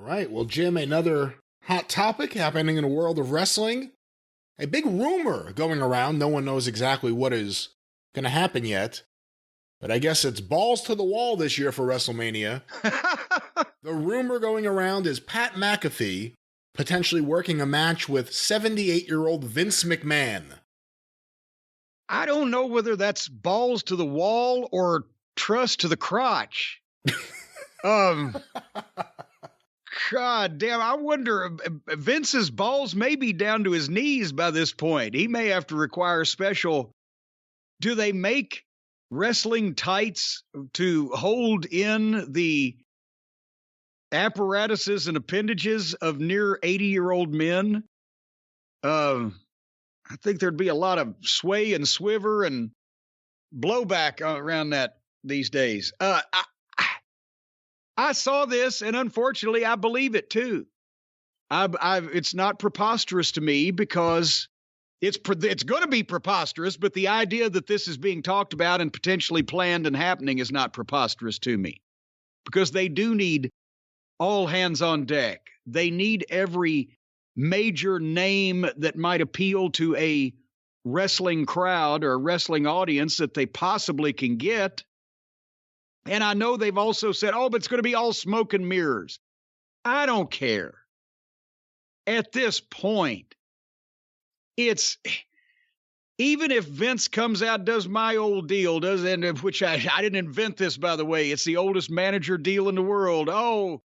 right. Well, Jim, another hot topic happening in the world of wrestling. A big rumor going around. No one knows exactly what is going to happen yet. But I guess it's balls to the wall this year for WrestleMania. The rumor going around is Pat McAfee potentially working a match with 78-year-old Vince McMahon. I don't know whether that's balls to the wall or trust to the crotch. God damn, I wonder, Vince's balls may be down to his knees by this point. He may have to require special. Do they make wrestling tights to hold in the apparatuses and appendages of near 80-year-old men? I think there'd be a lot of sway and swiver and blowback around that these days. I saw this, and unfortunately, I believe it too. It's not preposterous to me because it's going to be preposterous, but the idea that this is being talked about and potentially planned and happening is not preposterous to me, because they do need all hands on deck. They need every major name that might appeal to a wrestling crowd or a wrestling audience that they possibly can get. And I know they've also said, but it's going to be all smoke and mirrors. I don't care. At this point, it's, even if Vince comes out, does my old deal, which I didn't invent this, by the way. It's the oldest manager deal in the world. Oh,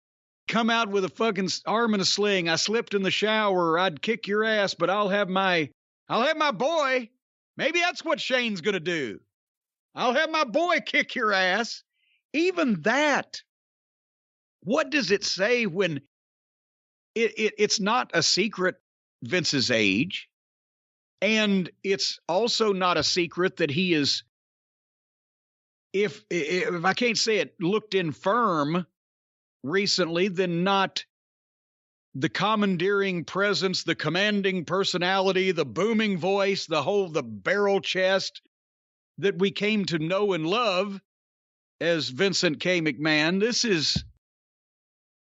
come out with a fucking arm in a sling. I slipped in the shower. I'd kick your ass, but I'll have my boy. Maybe that's what Shane's going to do. I'll have my boy kick your ass. Even that, what does it say when it's not a secret Vince's age, and it's also not a secret that he is, if I can't say it, looked infirm recently, then not the commandeering presence, the commanding personality, the booming voice, the barrel chest that we came to know and love as Vincent K. McMahon. This is,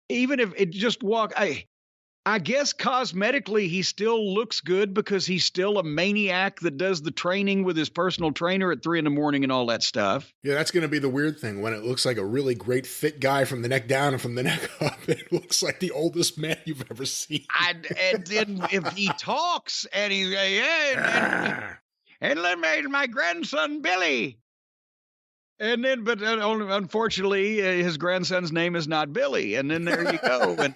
even if it just I guess cosmetically he still looks good because he's still a maniac that does the training with his personal trainer at 3 a.m. and all that stuff. Yeah, that's going to be the weird thing. When it looks like a really great fit guy from the neck down and from the neck up, it looks like the oldest man you've ever seen. And then if he talks and he's and my grandson Billy. And then, but unfortunately, his grandson's name is not Billy. And then there you go. And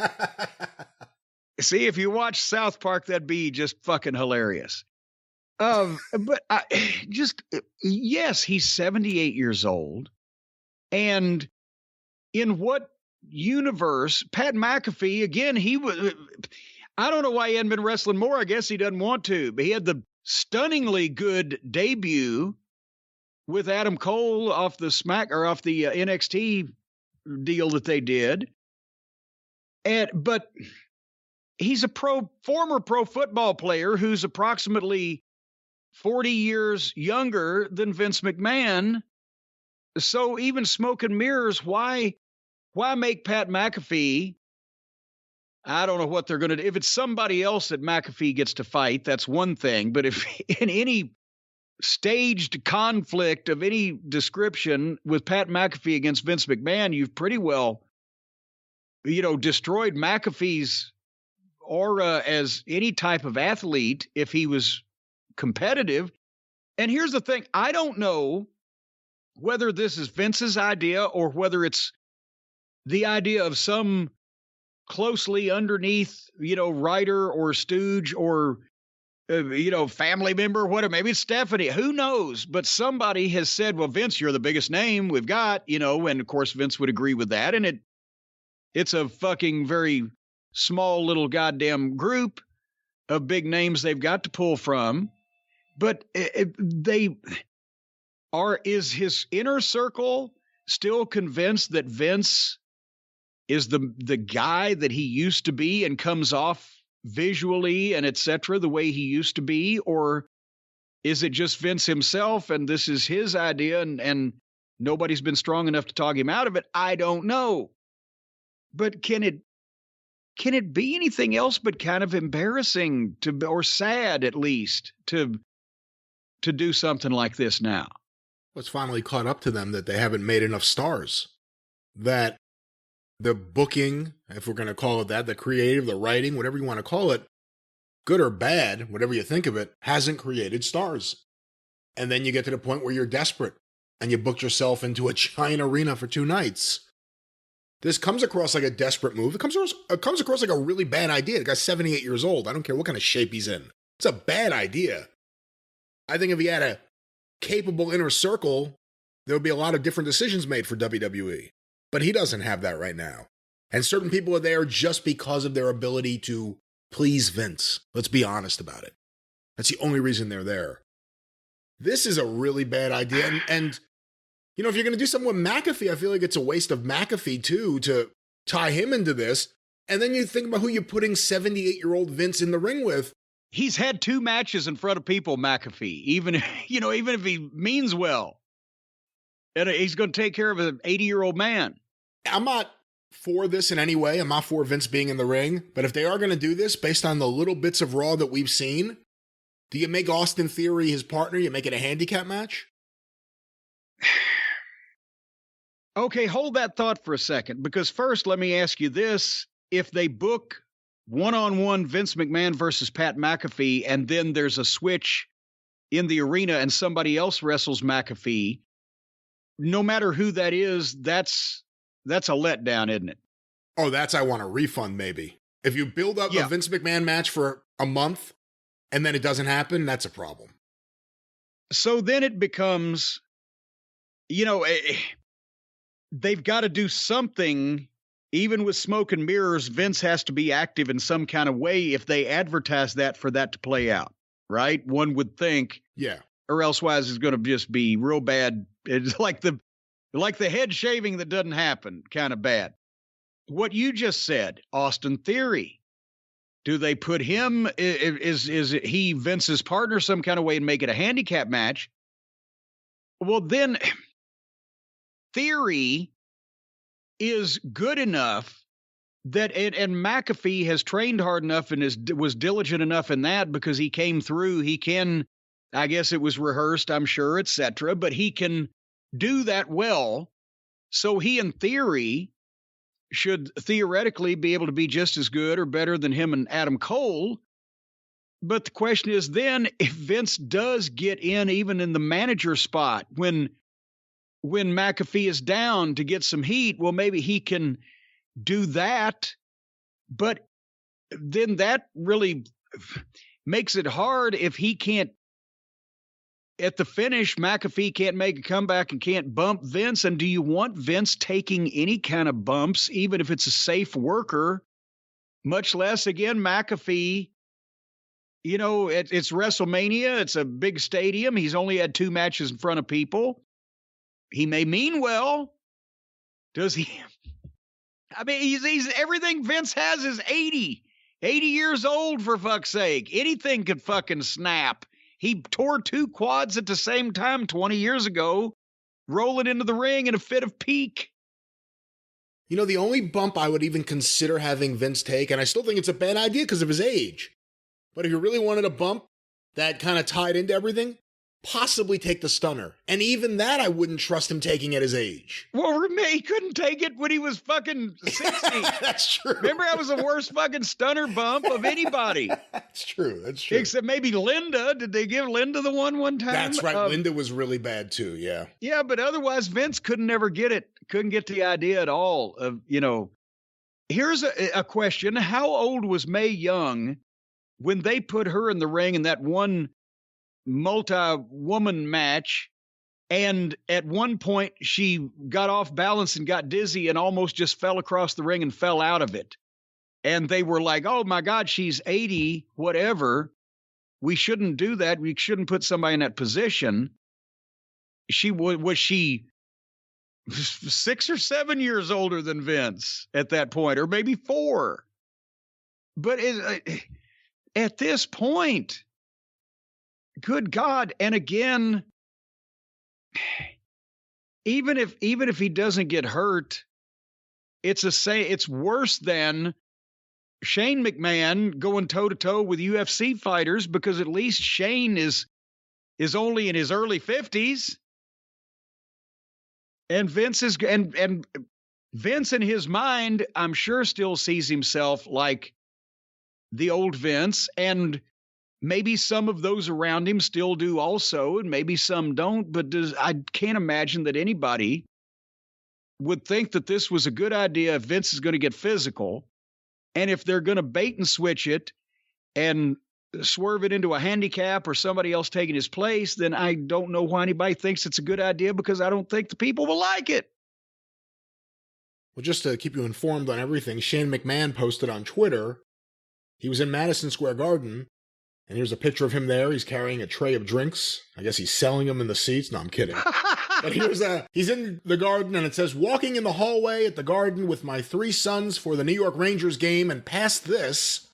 see, if you watch South Park, that'd be just fucking hilarious. But yes, he's 78 years old. And in what universe, Pat McAfee, again, I don't know why he hadn't been wrestling more. I guess he doesn't want to, but he had the stunningly good debut with Adam Cole off the NXT deal that they did. But he's a former pro football player who's approximately 40 years younger than Vince McMahon. So even smoke and mirrors, why make Pat McAfee? I don't know what they're going to do. If it's somebody else that McAfee gets to fight, that's one thing. But if in any staged conflict of any description with Pat McAfee against Vince McMahon, you've pretty well, destroyed McAfee's aura as any type of athlete if he was competitive. And here's the thing. I don't know whether this is Vince's idea or whether it's the idea of some closely underneath, writer or stooge or family member, whatever, maybe it's Stephanie, who knows? But somebody has said, well, Vince, you're the biggest name we've got, and of course Vince would agree with that. And it's a fucking very small little goddamn group of big names they've got to pull from. But is his inner circle still convinced that Vince is the guy that he used to be and comes off visually and etc. the way he used to be? Or is it just Vince himself and this is his idea and nobody's been strong enough to talk him out of it? I don't know. But can it can it be anything else but kind of embarrassing or sad, at least, to do something like this now? It's finally caught up to them that they haven't made enough stars. That the booking, if we're going to call it that, the creative, the writing, whatever you want to call it, good or bad, whatever you think of it, hasn't created stars. And then you get to the point where you're desperate and you booked yourself into a giant arena for 2 nights. This comes across like a desperate move. It comes across like a really bad idea. The guy's 78 years old. I don't care what kind of shape he's in. It's a bad idea. I think if he had a capable inner circle, there would be a lot of different decisions made for WWE. But he doesn't have that right now. And certain people are there just because of their ability to please Vince. Let's be honest about it. That's the only reason they're there. This is a really bad idea. And you know, if you're going to do something with McAfee, I feel like it's a waste of McAfee, too, to tie him into this. And then you think about who you're putting 78-year-old Vince in the ring with. He's had 2 matches in front of people, McAfee, even if he means well. And he's going to take care of an 80-year-old man. I'm not for this in any way. I'm not for Vince being in the ring. But if they are going to do this, based on the little bits of Raw that we've seen, do you make Austin Theory his partner? You make it a handicap match? Okay, hold that thought for a second, because first, let me ask you this. If they book one-on-one Vince McMahon versus Pat McAfee, and then there's a switch in the arena and somebody else wrestles McAfee, no matter who that is, that's a letdown, isn't it? Oh, I want a refund, maybe. If you build up a Vince McMahon match for a month, and then it doesn't happen, that's a problem. So then it becomes, they've got to do something. Even with smoke and mirrors, Vince has to be active in some kind of way if they advertise that for that to play out, right? One would think. Yeah. Or elsewise it's going to just be real bad. It's like the head shaving that doesn't happen, kind of bad. What you just said, Austin Theory. Do they put him, is he Vince's partner some kind of way and make it a handicap match? Well, then Theory is good enough that, and McAfee has trained hard enough and was diligent enough in that because he came through. He can, I guess it was rehearsed, I'm sure, etc., but he can do that well. So he, in theory, should theoretically be able to be just as good or better than him and Adam Cole. But the question is then, if Vince does get in, even in the manager spot, when McAfee is down to get some heat, well, maybe he can do that. But then that really makes it hard if he can't, at the finish, McAfee can't make a comeback and can't bump Vince. And do you want Vince taking any kind of bumps, even if it's a safe worker, much less, again, McAfee? It's WrestleMania. It's a big stadium. He's only had 2 matches in front of people. He may mean well. Does he? I mean, he's everything Vince has is 80 years old, for fuck's sake. Anything could fucking snap. He tore 2 quads at the same time 20 years ago, rolling into the ring in a fit of pique. The only bump I would even consider having Vince take, and I still think it's a bad idea because of his age, but if you really wanted a bump that kind of tied into everything, possibly take the stunner. And even that I wouldn't trust him taking at his age. Well, he couldn't take it when he was fucking 60. That's true. Remember, that was the worst fucking stunner bump of anybody. That's true. Except maybe Linda. Did they give Linda the one time? That's right. Linda was really bad too, yeah. Yeah, but otherwise Vince couldn't never get it. Couldn't get the idea at all of, Here's a question. How old was Mae Young when they put her in the ring in that one multi-woman match, and at one point she got off balance and got dizzy and almost just fell across the ring and fell out of it, and they were like, oh my God, she's 80, whatever, we shouldn't do that, we shouldn't put somebody in that position. Was she 6 or 7 years older than Vince at that point, or maybe 4? But at this point, good God. And again, even if he doesn't get hurt, it's worse than Shane McMahon going toe-to-toe with UFC fighters, because at least Shane is only in his early 50s. And Vince is and Vince in his mind, I'm sure, still sees himself like the old Vince, and maybe some of those around him still do also, and maybe some don't, but I can't imagine that anybody would think that this was a good idea if Vince is going to get physical. And if they're going to bait and switch it and swerve it into a handicap or somebody else taking his place, then I don't know why anybody thinks it's a good idea, because I don't think the people will like it. Well, just to keep you informed on everything, Shane McMahon posted on Twitter, he was in Madison Square Garden, and here's a picture of him there. He's carrying a tray of drinks. I guess he's selling them in the seats. No, I'm kidding. But he's in the Garden, and it says, walking in the hallway at the Garden with my 3 sons for the New York Rangers game, and past this,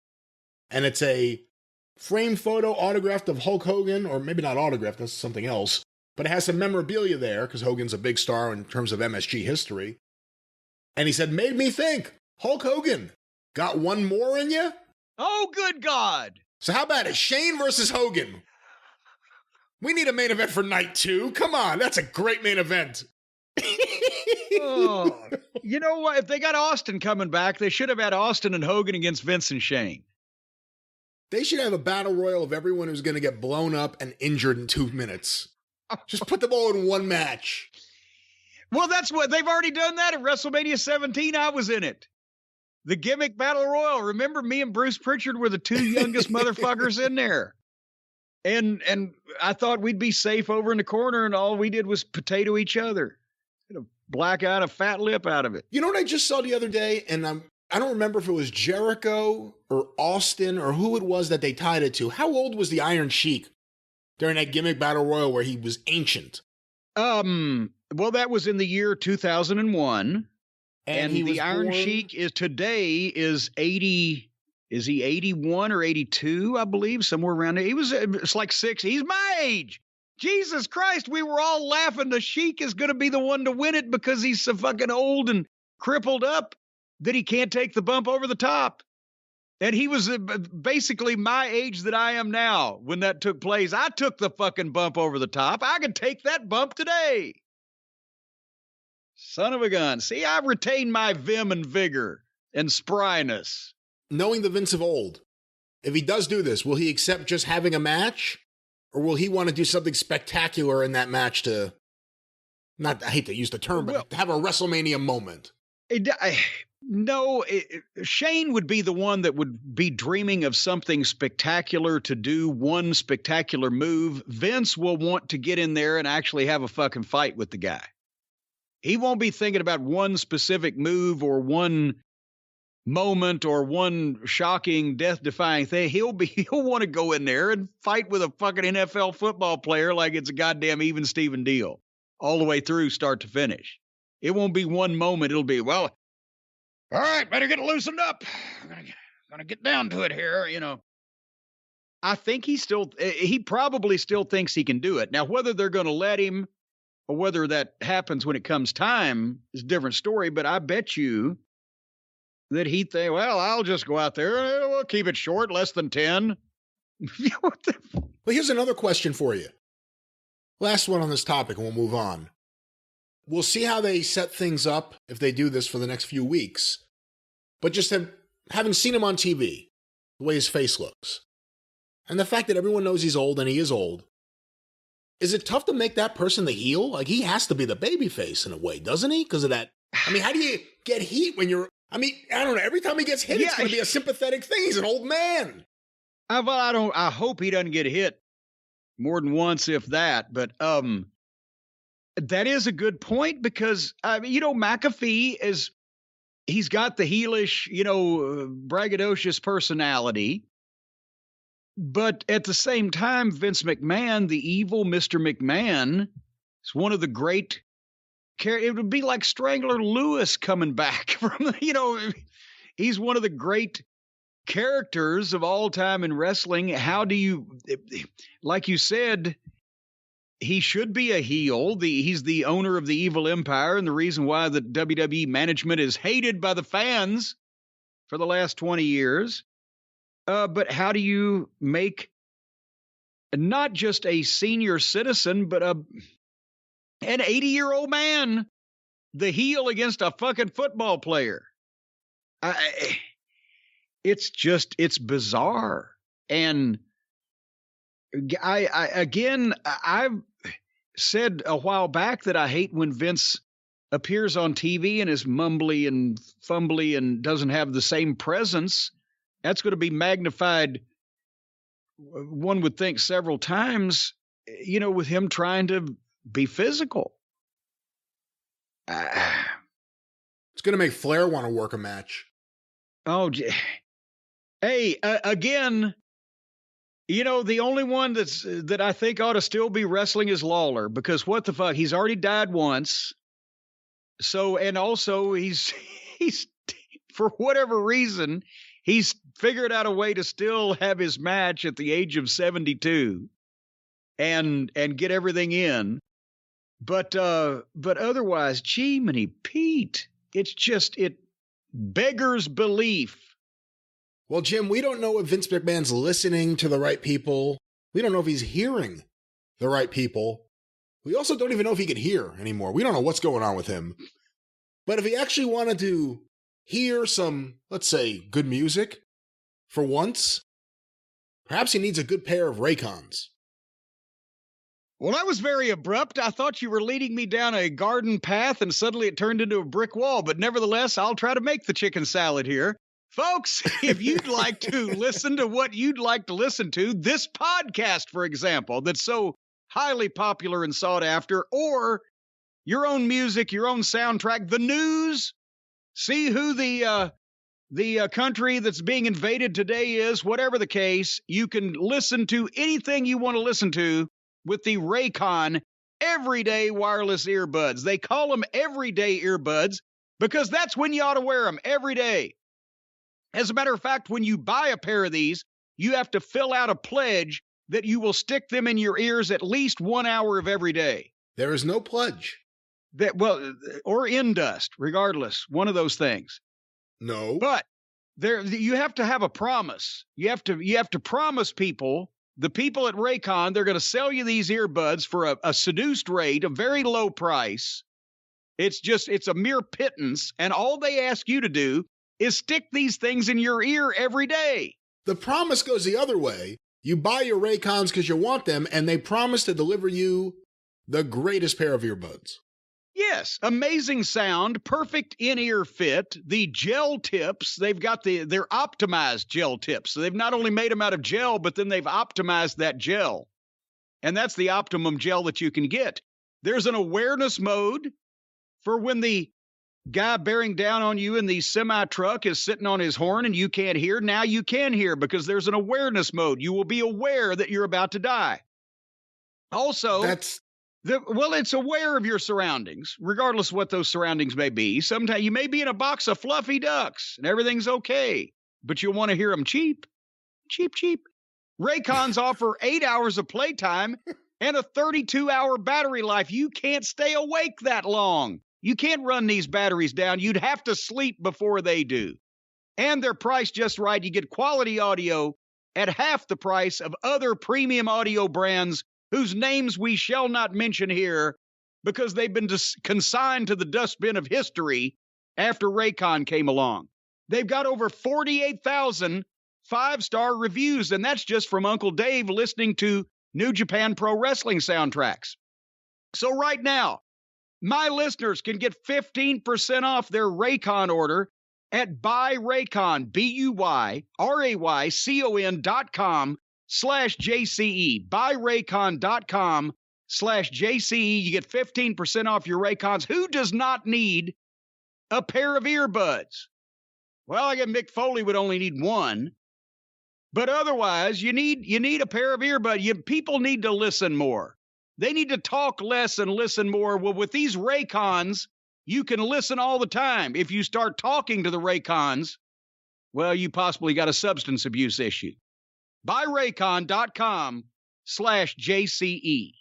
and it's a framed photo autographed of Hulk Hogan, or maybe not autographed, that's something else, but it has some memorabilia there, because Hogan's a big star in terms of MSG history. And he said, made me think, Hulk Hogan, got one more in you? Oh, good God. So how about it? Shane versus Hogan. We need a main event for night 2. Come on, that's a great main event. Oh, you know what? If they got Austin coming back, they should have had Austin and Hogan against Vince and Shane. They should have a battle royal of everyone who's going to get blown up and injured in 2 minutes. Just put them all in one match. Well, that's what they've already done that at WrestleMania 17. I was in it. The gimmick battle royal. Remember, me and Bruce Pritchard were the 2 youngest motherfuckers in there. And I thought we'd be safe over in the corner, and all we did was potato each other. Black out a fat lip out of it. You know what I just saw the other day? And I don't remember if it was Jericho or Austin or who it was that they tied it to. How old was the Iron Sheik during that gimmick battle royal where he was ancient? Well, that was in the year 2001. And the Iron Sheik is 80. Is he 81 or 82? I believe somewhere around there. It's like 6. He's my age. Jesus Christ. We were all laughing. The Sheik is going to be the one to win it because he's so fucking old and crippled up that he can't take the bump over the top. And he was basically my age that I am now when that took place. I took the fucking bump over the top. I could take that bump today. Son of a gun. See, I've retained my vim and vigor and spryness. Knowing the Vince of old, if he does do this, will he accept just having a match? Or will he want to do something spectacular in that match to, I hate to use the term, but to have a WrestleMania moment? No, Shane would be the one that would be dreaming of something spectacular to do, one spectacular move. Vince will want to get in there and actually have a fucking fight with the guy. He won't be thinking about one specific move or one moment or one shocking, death-defying thing. He'll want to go in there and fight with a fucking NFL football player like it's a goddamn even Steven deal, all the way through, start to finish. It won't be one moment. It'll be, well, all right, better get loosened up. I'm gonna get down to it here, you know. I think he probably still thinks he can do it. Now, whether they're going to let him or whether that happens when it comes time is a different story, but I bet you that he'd think, well, I'll just go out there and we'll keep it short, less than 10. Well, here's another question for you. Last one on this topic, and we'll move on. We'll see how they set things up if they do this for the next few weeks. But just having seen him on TV, the way his face looks, and the fact that everyone knows he's old, and he is old, is it tough to make that person the heel? Like, he has to be the babyface in a way, doesn't he? Because of that. I mean, how do you get heat when you're... I mean, I don't know. Every time he gets hit, it's going to be a sympathetic thing. He's an old man. I hope he doesn't get hit more than once, if that. But that is a good point because, McAfee he's got the heelish, braggadocious personality. But at the same time, Vince McMahon, the evil Mr. McMahon, is one of the great... It would be like Strangler Lewis coming back from, he's one of the great characters of all time in wrestling. How do you, like you said, he should be a heel. He's the owner of the evil empire, and the reason why the WWE management is hated by the fans for the last 20 years. But how do you make not just a senior citizen, but an 80-year-old man the heel against a fucking football player? It's bizarre. And I've said a while back that I hate when Vince appears on TV and is mumbly and fumbly and doesn't have the same presence. That's going to be magnified, one would think, several times, with him trying to be physical. It's going to make Flair want to work a match. Oh, hey, again, the only one that I think ought to still be wrestling is Lawler, because what the fuck? He's already died once. So, and also he's for whatever reason, he's figured out a way to still have his match at the age of 72 and get everything in. But otherwise, Jiminy Pete, it beggars belief. Well, Jim, we don't know if Vince McMahon's listening to the right people. We don't know if he's hearing the right people. We also don't even know if he can hear anymore. We don't know what's going on with him. But if he actually wanted to hear some, let's say, good music for once, perhaps he needs a good pair of Raycons. Well, that was very abrupt. I thought you were leading me down a garden path and suddenly it turned into a brick wall. But nevertheless, I'll try to make the chicken salad here. Folks, if you'd like to listen to what you'd like to listen to, this podcast, for example, that's so highly popular and sought after, or your own music, your own soundtrack, the news, see who the country that's being invaded today is, whatever the case, you can listen to anything you want to listen to with the Raycon everyday wireless earbuds. They call them everyday earbuds because that's when you ought to wear them, every day. As a matter of fact, when you buy a pair of these, you have to fill out a pledge that you will stick them in your ears at least 1 hour of every day. There is no pledge. Or in dust, regardless, one of those things. No. But you have to have a promise. You have to promise people, the people at Raycon, they're going to sell you these earbuds for a seduced rate, a very low price. It's a mere pittance, and all they ask you to do is stick these things in your ear every day. The promise goes the other way. You buy your Raycons because you want them, and they promise to deliver you the greatest pair of earbuds. Yes, amazing sound, perfect in-ear fit, the gel tips, they're optimized gel tips. So they've not only made them out of gel, but then they've optimized that gel. And that's the optimum gel that you can get. There's an awareness mode for when the guy bearing down on you in the semi-truck is sitting on his horn and you can't hear. Now you can hear because there's an awareness mode. You will be aware that you're about to die. Also, it's aware of your surroundings, regardless of what those surroundings may be. Sometimes you may be in a box of fluffy ducks and everything's okay, but you'll want to hear them cheap. Raycons offer 8 hours of playtime and a 32-hour battery life. You can't stay awake that long. You can't run these batteries down. You'd have to sleep before they do. And they're priced just right. You get quality audio at half the price of other premium audio brands whose names we shall not mention here because they've been consigned to the dustbin of history after Raycon came along. They've got over 48,000 five-star reviews, and that's just from Uncle Dave listening to New Japan Pro Wrestling soundtracks. So right now, my listeners can get 15% off their Raycon order at buyraycon, BUYRAYCON.com/JCE. Buyraycon.com/JCE. You get 15% off your Raycons. Who does not need a pair of earbuds? Well, I guess Mick Foley would only need one. But otherwise, you need a pair of earbuds. People need to listen more. They need to talk less and listen more. Well, with these Raycons, you can listen all the time. If you start talking to the Raycons, well, you possibly got a substance abuse issue. Buyraycon.com/JCE.